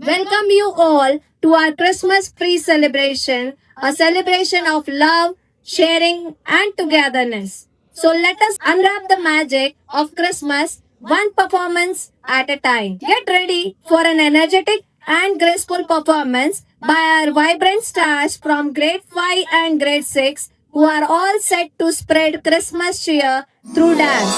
welcome you all to our Christmas pre-celebration, a celebration of love, sharing and togetherness. So let us unwrap the magic of Christmas one performance at a time. Get ready for an energetic and graceful performance by our vibrant stars from grade 5 and grade 6 who are all set to spread Christmas cheer through dance.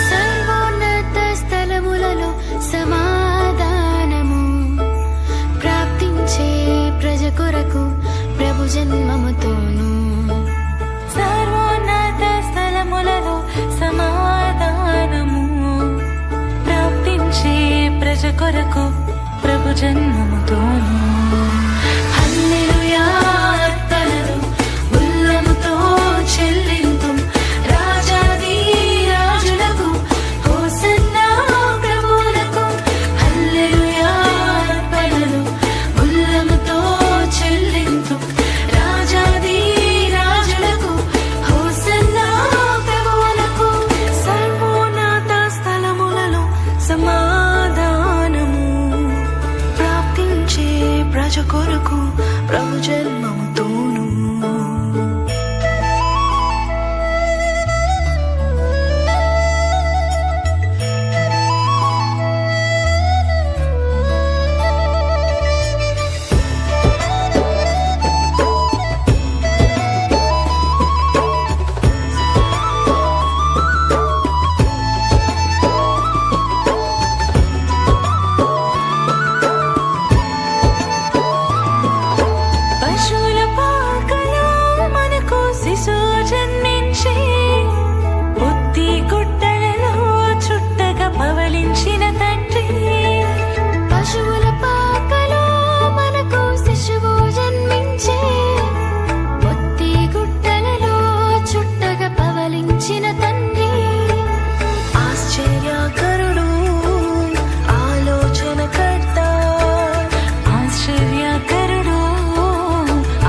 సర్వోన్నత స్థలములలో సమాధానము ప్రాప్తించే ప్రజ కొరకు ప్రభు జన్మముతోను. సర్వోన్నత స్థలములలో సమాధానము ప్రాప్తించే ప్రజ కొరకు ప్రభు జన్మముతోను. హల్లెలూయా అర్పణలు ఉల్లముతో చెల్లింతు రాజాది రాజులకు హోసన్నా ప్రభువులకు. హల్లెలూయా అర్పణలు ఉల్లముతో చెల్లింతు రాజాది రాజులకు హోసన్నా ప్రభువులకు. సర్వోన్నత స్థలములలో సమాధానము ప్రాప్తించే ప్రజ కొరకు ప్రభు జన్మముతోను. పశువుల పాకలో మనకు శిశువు జన్మించి బుద్ధి గుట్టలలో చుట్టగా పవలించిన తండ్రి. పశువుల పాకలో మనకు శిశువు జన్మించి బుద్ధి గుట్టలలో చుట్టగా పవలించిన తండ్రి. ఆశ్చర్యకరుడు ఆలోచనకర్త, ఆశ్చర్యకరుడు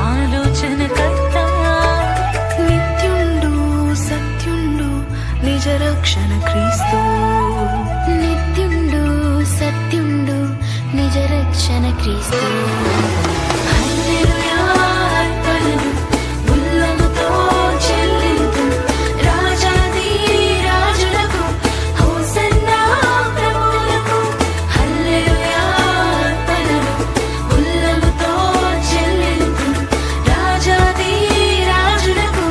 ఆలోచనకర్త, నిత్యుండు సత్యుండు నిజ రక్షణ క్రీస్తు. నిత్యుండు సత్యుండు నిజ రక్షణ క్రీస్తు. హల్లెలూయా అర్పణలు ఉల్లముతో చెల్లింతు రాజాది రాజులకు హోసన్నా ప్రభువులకు. హల్లెలూయా అర్పణలు ఉల్లముతో చెల్లింతు రాజాది రాజులకు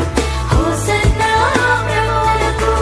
హోసన్నా ప్రభువులకు.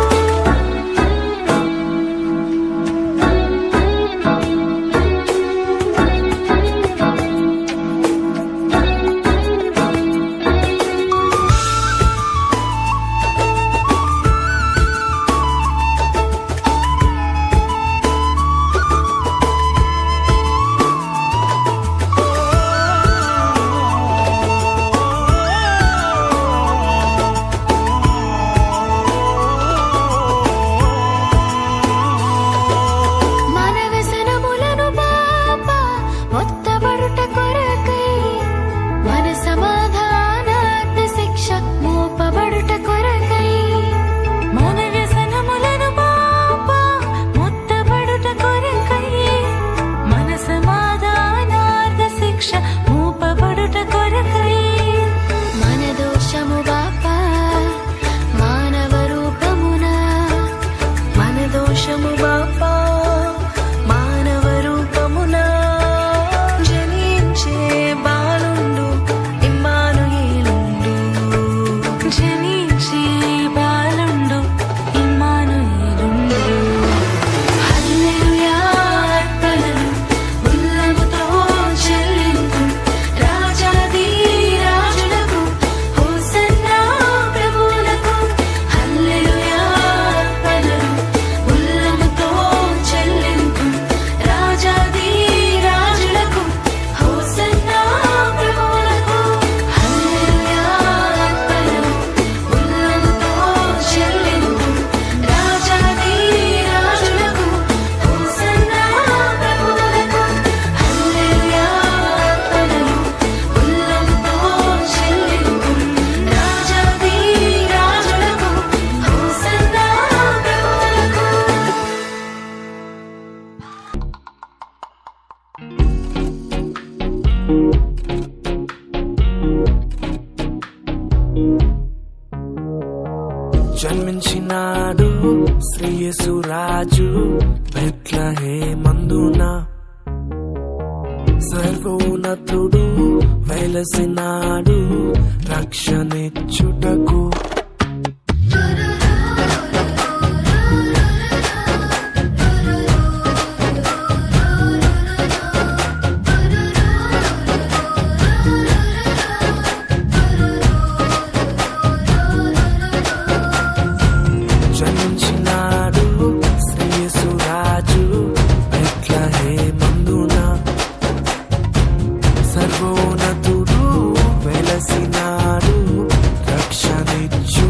శ్రేయసురాజు బెత్లెహేమందున సర్వోన్నతుడు వెలసినాడు రక్షణిచ్చుటకు. జనించినాడు శ్రేయసురాజు బెత్లెహేమందున సర్వోన్నతుడు వెలసినాడు రక్షణిచ్చు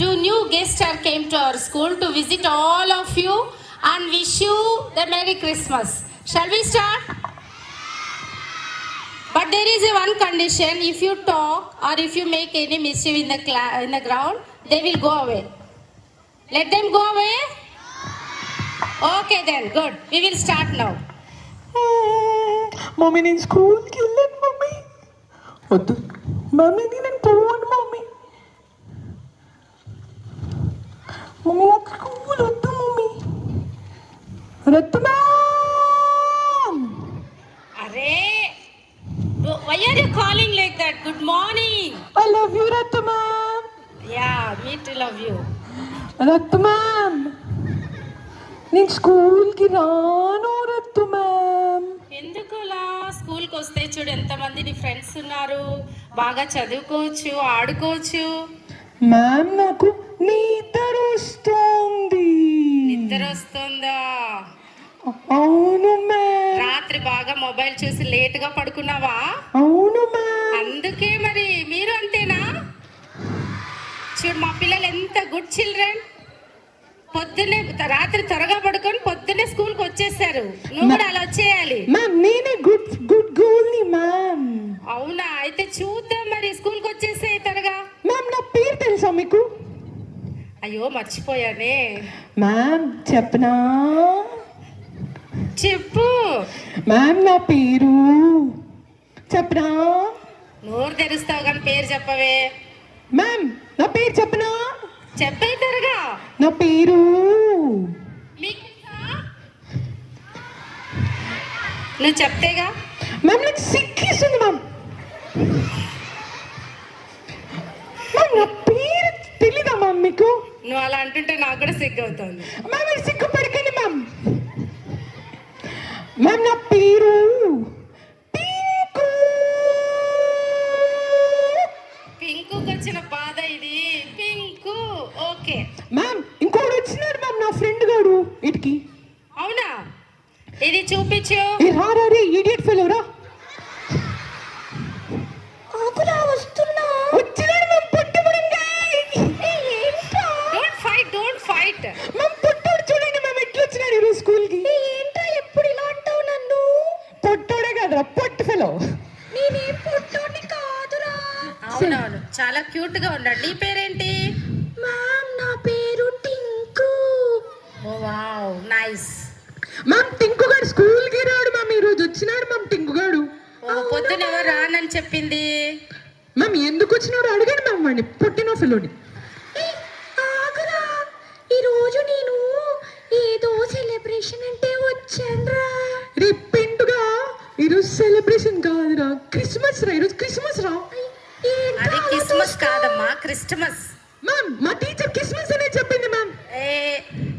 two new guests are came to our school to visit all of you and wish you the Merry Christmas. Shall we start? But there is a one condition: if you talk or if you make any mischief in the ground, they will go away. Let them go away. Okay then, good. We will start now. Mummy నేను స్కూల్కి వెళ్ళాను mummy. వద్దు mummy నేను పోను mummy. Mummy నాకు school వద్దు mummy. Ratna Arey, why are you calling like that? Good morning. I love you Ratna. Yeah, me too love you. Ratna నేను స్కూల్కి రాను రత్తు మ్యామ్. ఎందుకులా స్కూల్కి వస్తే చూడు ఎంతమంది నీ ఫ్రెండ్స్ ఉన్నారు, బాగా చదువుకోవచ్చు, ఆడుకోవచ్చు. మ్యామ్ నాకు నిద్ర వస్తుంది. నిద్ర వస్తుందా? అవును మ్యామ్. రాత్రి బాగా మొబైల్ చూసి లేట్ గా పడుకున్నావా? అవును మ్యామ్. అందుకే మరి మీరు అంతేనా? చూడు మా పిల్లలు ఎంత గుడ్ చిల్డ్రన్. పొద్దున్నే రాత్రి త్వరగా పడుకొని పొద్దున్నే స్కూల్కి వచ్చేసారు. నువ్వు కూడా అలా వచ్చేయాలి. మ్యామ్ నేనే గుడ్ గర్ల్ని మ్యామ్. అవునా? అయితే చూద్దాం మరి, స్కూల్కి వచ్చేసే త్వరగా. మ్యామ్ నా పేరు తెలుసా మీకు? అయ్యో మర్చిపోయానే. మ్యామ్ చెప్పనా? చెప్పు. మ్యామ్ నా పేరు చెప్పనా? నోరు తెరుస్తావు కానీ పేరు చెప్పవే. మ్యామ్ నా పేరు చెప్పనా? చెప్పే త్వరగా. నా పేరు మీకు తెలుసా? నువ్వు చెప్తేగా. మ్యామ్ నాకు సిక్కిస్తుంది మ్యామ్. మ్యామ్ నా పేరు తెలీదా మ్యామ్ మీకు? నువ్వు అలా అంటుంటే నాకు కూడా సిగ్గు అవుతుంది. మ్యామ్ మీరు సిగ్గుపడకండి మ్యామ్. మ్యామ్ నా పేరు పింకు. పింకు వచ్చిన బాధ ఇది. Pink okay. మ్యామ్ ఇంకోటి వచ్చినాడు మ్యామ్ నా ఫ్రెండ్ గాడు ఇటుకి. అవునా? ఇది చూపించు. ఏ రా రే ఇడియట్ ఫెలో రా. ఆకులా వస్తున్నా. వచ్చినాడు మ్యామ్ పొట్టుబడంగా. ఏంటా? Don't fight. మ్యామ్ పొట్టోడు చూడండి మ్యామ్ ఎట్లా వచ్చినాడు ఈరోజు స్కూల్కి. ఏంటా ఎప్పుడు ఇలా అంటావు నన్ను? పొట్టోడే కాదురా పొట్టు ఫెలో. నేనేం పొట్టోడిని కాదురా. అవునవును, చాలా క్యూట్ గా ఉన్నాడు. నీ పేరేంటి? మ్యామ్ నా పేరు టింకు. ఓ వావ్, నైస్. మ్యామ్ టింకు గారు స్కూల్కి రాడు మ్యామ్, ఈరోజు వచ్చినాడు మ్యామ్ టింకు గాడు. ఓ పొద్దున ఎవరు రానని చెప్పింది? మ్యామ్ ఎందుకు వచ్చినాడు అడగండి మ్యామ్ వాడిని, పుట్టిన ఫెలోని. ఆగురా, ఈరోజు నేను ఏదో సెలబ్రేషన్ అంటే వచ్చానురా. రేపు పిండుగా ఈరోజు సెలబ్రేషన్ కాదురా, క్రిస్మస్ రా. ఈరోజు క్రిస్మస్ రా. అది క్రిస్మస్ కాదమ్మా, క్రిస్టమస్. మ్యామ్ మా టీచర్ క్రిస్మస్ అనే చెప్పింది ma'am. A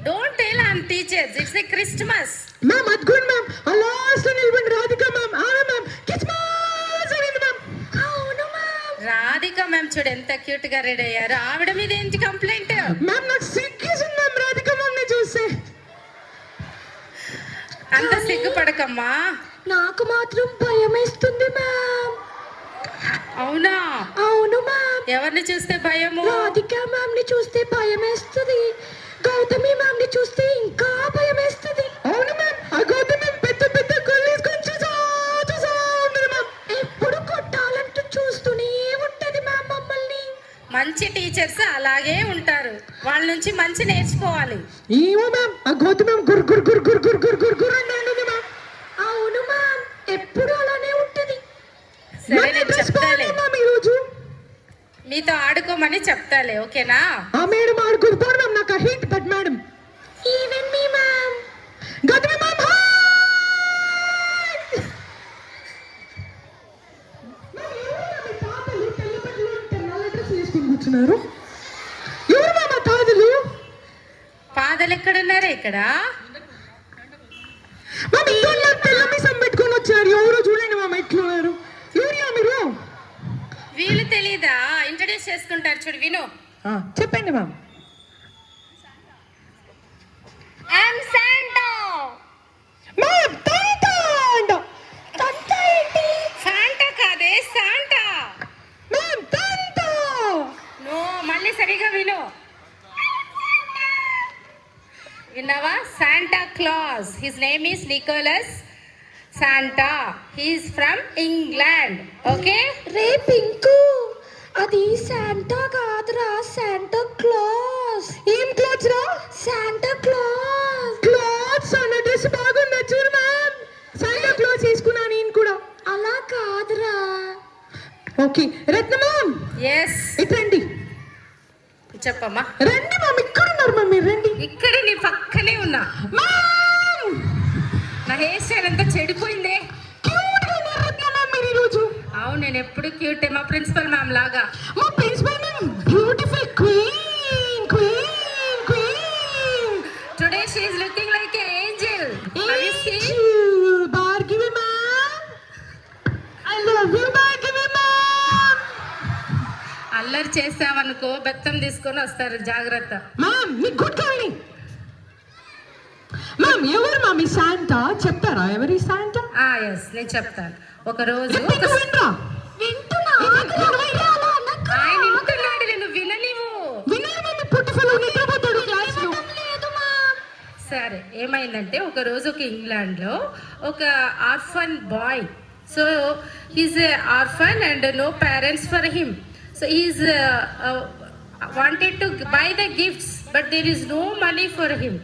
don't tell on teachers, it's a Christmas. Ma'am అద్గుడ్ మ్యామ్ ఆ లాస్ట్ లో నిలబడి రాధిక మ్యామ్ ఆమె మ్యామ్ క్రిస్మస్ అనింది మ్యామ్. అవును మ్యామ్. రాధిక మ్యామ్ చూడు ఎంత క్యూట్ గా రెడీ అయ్యారు. ఆవిడ మీద ఏంటి కంప్లైంట్? మ్యామ్ నాకు సిగ్గేసింది మ్యామ్ రాధిక మ్యామ్ ని చూస్తే. అంత సిగ్గుపడకమ్మా. నాకు మాత్రం భయం వేస్తుంది మ్యామ్. అవునా? అవును మ్యామ్. ఎవరిని చూస్తే భయము? రాధిక మ్యామ్ ని చూస్తే భయం వేస్తుంది. గౌతమి మ్యామ్ ని చూస్తే ఇంకా భయం వేస్తుంది. అవును మ్యామ్ ఆ గౌతమ్ మ్యామ్ పెద్ద పెద్ద కళ్ళు వేసుకొని చూసా ఉండదు మ్యామ్. ఎప్పుడు కొట్టాలంటూ చూస్తూనే ఉంటది మ్యామ్ మమ్మల్ని. మంచి టీచర్స్ అలాగే ఉంటారు, వాళ్ళ నుంచి మంచి నేర్చుకోవాలి. ఏమో మ్యామ్ ఆ గౌతమ్ మ్యామ్ గుర్ గుర్ గుర్ గుర్ గుర్ గుర్ గుర్ గుర్ అని అంటుంది మ్యామ్. అవును మ్యామ్, ఎప్పుడు అలానే ఉంటది. సరే నేను చెప్తాలే, మ్యామ్ ఈరోజు మీతో ఆడుకోమని చెప్తాలే, ఓకేనా? ఆ మేడం ఆడుకోదు పోను మ్యామ్, నాకు hate that madam. Even me ma'am. Gautami ma'am కూర్చున్నారు. ఎవరు మ్యామ్ ఆ తాతలు? పాదలు ఎక్కడున్నారా? ఇక్కడ మ్యామ్ ఇద్దరు తెల్ల మీసం పెట్టుకొని వచ్చారు. ఎవరో చూడండి మ్యామ్ ఎట్లున్నారు. ఎవరియా మీరు? వీళ్ళు తెలీదా? ఇంట్రడ్యూస్ చేసుకుంటారు చూడు, విను. చెప్పండి మ్యామ్. I'm Santa. మ్యామ్ తంతా అంట. తంతా ఏంటి? శాంటా కాదే, శాంటా. మ్యామ్ తంతా. నో, మళ్ళీ సరిగా విను. Claus. His name is Nicholas Santa. He is from England. Okay? Ray pink అది శాంటా కాదురా శాంటా క్లాస్. ఏం క్లాత్స్ రా? Santa Claus. క్లాత్స్ అన్న డ్రెస్ బాగుందా చూడు మ్యామ్. శాంటా క్లాస్ వేసుకున్నా నేను కూడా. అలా కాదురా. ఓకే రత్న మ్యామ్ Yes. ఇట్రండి. చెప్పమ్మా. రండి మ్యామ్, ఇక్కడ ఉన్నారు మ్యామ్, మీరు రండి. ఇక్కడ నీ పక్కనే ఉన్నా. మ్యామ్ నా హెయిర్ స్టైల్ అంతా చెడిపోయిందే. క్యూట్ గా ఉన్నారు రత్న మ్యామ్ మీరు ఈరోజు. అవును, నేను ఎప్పుడు క్యూటే, మా ప్రిన్సిపల్ మ్యామ్ లాగా. మా principal ma'am beautiful queen queen queen. Today she is looking like an angel. Have you seen? Bhargavi ma'am, I love you Bhargavi ma'am. అల్లరి చేసావనుకో బెత్తం తీసుకొని వస్తారు, జాగ్రత్త. మ్యామ్ మీకు గుడ్ కావాలి. మ్యామ్ ఎవరు మ్యామ్ ఈ శాంటా చెప్తారా? ఎవరి శాంటా? ఎస్, నేను చెప్తాను. ఒక రోజు వింటున్నా. వింటున్నా. ఆయన వింటున్నాడు, నేను విననివ్వు. వినాలి మ్యామ్, పుట్టి ఫెలో నిద్రపోతాడు క్లాస్ లో. లేదు మా. సరే, ఏమైందంటే ఒక రోజు ఒక ఇంగ్లాండ్లో ఒక orphan boy. So he's a orphan and no parents for him. So he's wanted to buy the gifts, but there is no money for him.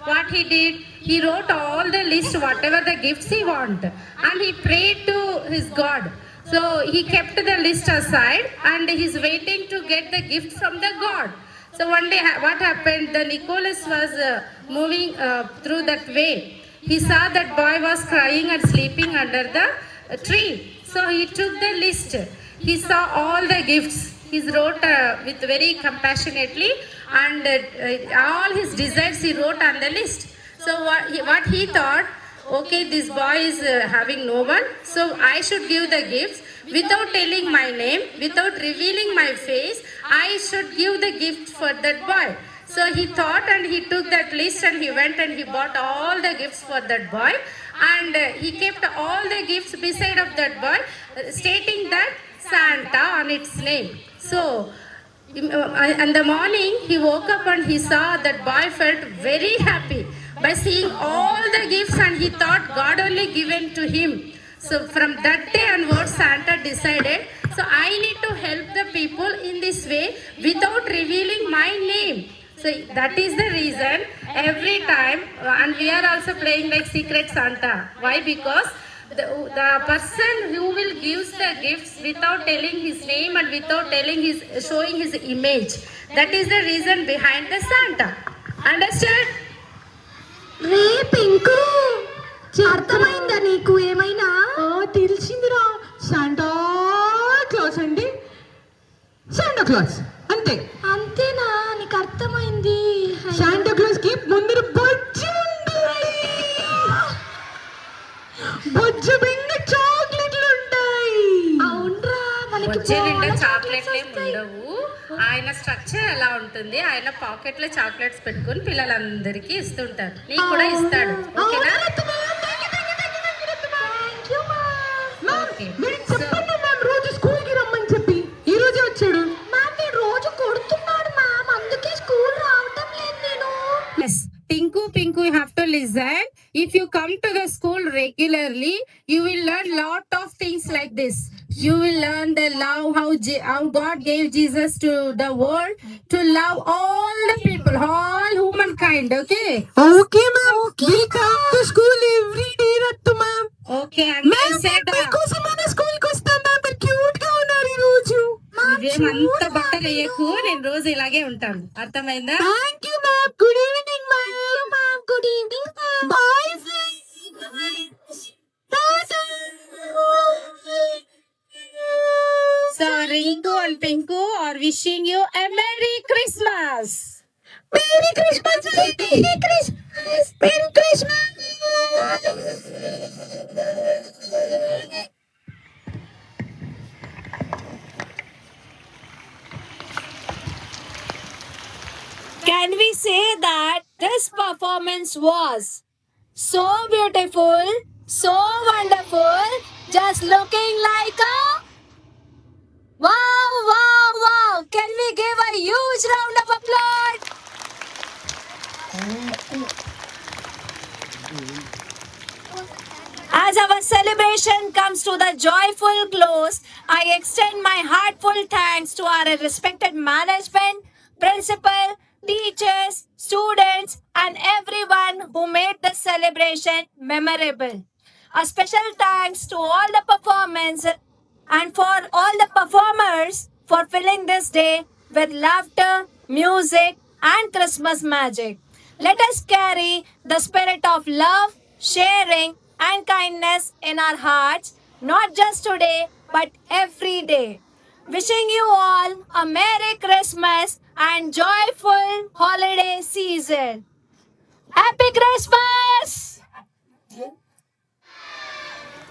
What he did, he wrote all the list, whatever the gifts he want, and he prayed to his God. So he kept the list aside and he's waiting to get the gift from the God. So one day what happened, the Nicholas was moving through that way. He saw that boy was crying and sleeping under the tree. So he took the list. He saw all the gifts. He wrote with very compassionately, and all his desires he wrote on the list. So what he thought, okay, this boy is having no one, so I should give the gifts without telling my name, without revealing my face. I should give the gift for that boy. So he thought and he took that list and he went and he bought all the gifts for that boy, and he kept all the gifts beside of that boy, stating that Santa on its name. So in the morning he woke up and he saw that boy felt very happy by seeing all the gifts, and he thought God only given to him. So from that day onwards Santa decided, so I need to help the people in this way without revealing my name. So that is the reason every time, and we are also playing like Secret Santa. Why? Because the person who will gives the gifts without telling his name and without showing his image, that is the reason behind the Santa. Understood? Ray pink అర్థమైందా నీకు ఏమైనా? తెలిసిందిరా. Santa Claus అండి, Santa Claus అంతే. అంతేనా? నీకు అర్థమైంది. Santa Claus కి ముందర బొజ్జు ఉంటాయి, బొజ్జు నిండా చాక్లెట్లు ఉంటాయి. అవునరా, మనకి వచ్చే నిండా చాలా చాక్లెట్లు ఏమి వస్తాయి. ఉండవు. ఆయన స్ట్రక్చర్ ఎలా ఉంటుంది, ఆయన పాకెట్ లో చాక్లెట్స్ పెట్టుకొని పిల్లలందరికీ ఇస్తుంటారు. నీకు కూడా ఇస్తాడు. ఓకేనా? Thank you, ma'am. ఓకే. మీరు చెప్పండి మ్యామ్, రోజు స్కూల్ కి రమ్మని చెప్పి ఈ రోజే వచ్చాడు. మ్యామ్ నేను రోజు కొడుతున్నాడు మ్యామ్, అందుకే స్కూల్ రావటం లేదు నేను. Yes, Pinku, you have to listen. If you come to the school regularly, you will learn lot of things like this. You will learn the love, how God gave Jesus to the world to love all the people, all humankind. Okay? Okay ma'am, we come to school every day Rattu ma'am. Okay, and I said మీకోసం మన school కి వస్తాం ma'am. మీరు cute గా ఉన్నారు ఈ రోజు. ఇవేమంత బట్టలు వేయకు, నేను రోజు ఇలాగే ఉంటాను. అర్థమైందా? Thank you ma'am. Good evening ma'am. Good evening ma'am. Bye friends. So Ringu and Pinku are wishing you a Merry Christmas. Merry Christmas. Merry Christmas. Merry Christmas. Can we say that this performance was so beautiful, so wonderful, just looking like a wow, wow, wow. Can we give a huge round of applause? As our celebration comes to the joyful close, I extend my heartfelt thanks to our respected management, principal, teachers, students, and everyone who made the celebration memorable. A special thanks to all the performers and for all the performers for filling this day with laughter, music, and Christmas magic. Let us carry the spirit of love, sharing, and kindness in our hearts, not just today, but every day. Wishing you all a Merry Christmas and joyful holiday season. Happy Christmas!